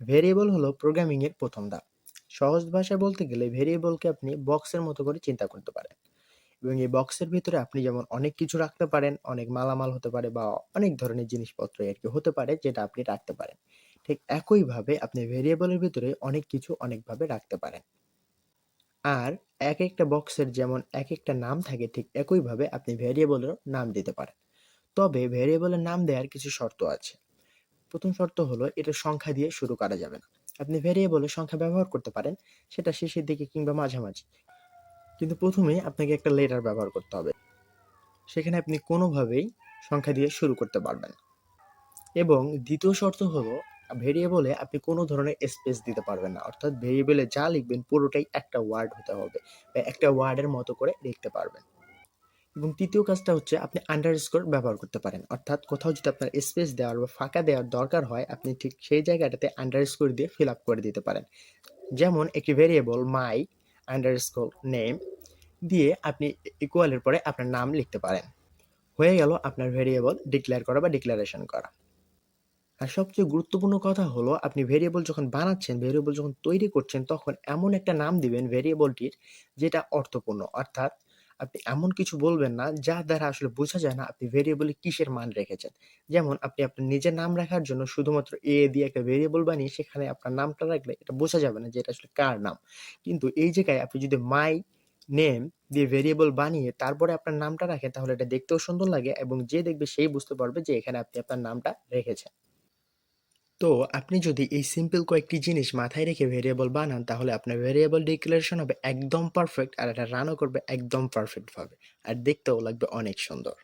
Variable হলো programming এর প্রথম ধাপ। সহজ ভাষায় বলতে গেলে ভেরিয়েবলকে আপনি বক্সের মতো করে চিন্তা করতে পারেন, এবং এই বক্সের ভিতরে আপনি যেমন অনেক কিছু রাখতে পারেন, অনেক মালামাল হতে পারে বা অনেক ধরনের জিনিসপত্র আর কি হতে পারে যেটা আপনি রাখতে পারেন। ঠিক একইভাবে আপনি ভেরিয়েবলের ভিতরে অনেক কিছু অনেকভাবে রাখতে পারেন। আর একটা বক্সের যেমন একেকটা নাম থাকে, ঠিক একইভাবে আপনি ভেরিয়েবলেরও নাম দিতে পারেন। তবে ভেরিয়েবলের নাম দেওয়ার কিছু শর্ত আছে। প্রথম শর্ত হলো এটা সংখ্যা দিয়ে শুরু করা যাবে না। আপনি ভেরিয়েবলে সংখ্যা ব্যবহার করতে পারেন, সেটা শেষের দিকে কিংবা মাঝামাঝি। কিন্তু ১ম এই আপনাকে একটা লেটার ব্যবহার করতে হবে। সেখানে আপনি কোনোভাবেই সংখ্যা দিয়ে শুরু করতে পারবেন না। এবং দ্বিতীয় শর্ত হলো ভেরিয়েবলে আপনি কোনো ধরনের স্পেস দিতে পারবেন না। অর্থাৎ ভেরিয়েবলে যা লিখবেন পুরোটাই একটা ওয়ার্ড হতে হবে বা একটা ওয়ার্ডের মতো করে লিখতে পারবেন। এবং ৩য় কাজটা হচ্ছে আপনি আন্ডারস্কোর ব্যবহার করতে পারেন। অর্থাৎ কোথাও যদি আপনার স্পেস দেওয়ার বা ফাঁকা দেওয়ার দরকার হয়, আপনি ঠিক সেই জায়গাটাতে আন্ডারস্কোর দিয়ে ফিল আপ করে দিতে পারেন। যেমন একটি ভেরিয়েবল মাই আন্ডারস্কোর নেম দিয়ে আপনি ইকুয়ালের পরে আপনার নাম লিখতে পারেন। হয়ে গেল আপনার ভেরিয়েবল ডিক্লেয়ার করা বা ডিক্লারেশন করা। আর সবচেয়ে গুরুত্বপূর্ণ কথা হলো আপনি ভেরিয়েবল যখন বানাচ্ছেন, ভেরিয়েবল যখন তৈরি করছেন তখন এমন একটা নাম দিবেন ভেরিয়েবলটির যেটা অর্থপূর্ণ। অর্থাৎ আপনি এমন কিছু বলবেন না যা দ্বারা আসলে বোঝা যায় না আপনি ভেরিয়েবলে কিসের মান রেখেছেন। যেমন আপনি আপনার নিজের নাম রাখার জন্য শুধুমাত্র দিয়ে একটা ভেরিয়েবল বানিয়ে সেখানে আপনার নামটা রাখলে এটা বোঝা যাবে না যে এটা আসলে কার নাম। কিন্তু এই জায়গায় আপনি যদি মাই নেম দিয়ে ভেরিয়েবল বানিয়ে তারপরে আপনার নামটা রাখেন তাহলে এটা দেখতেও সুন্দর লাগে এবং যে দেখবে সেই বুঝতে পারবে যে এখানে আপনি আপনার নামটা রেখেছেন। তো আপনি যদি এই সিম্পল কয়েকটি জিনিস মাথায় রেখে ভেরিয়েবল বানান তাহলে আপনার ভেরিয়েবল ডিক্লারেশন হবে একদম পারফেক্ট আর এটা রানও করবে একদম পারফেক্ট ভাবে। আর দেখতেও লাগবে অনেক সুন্দর।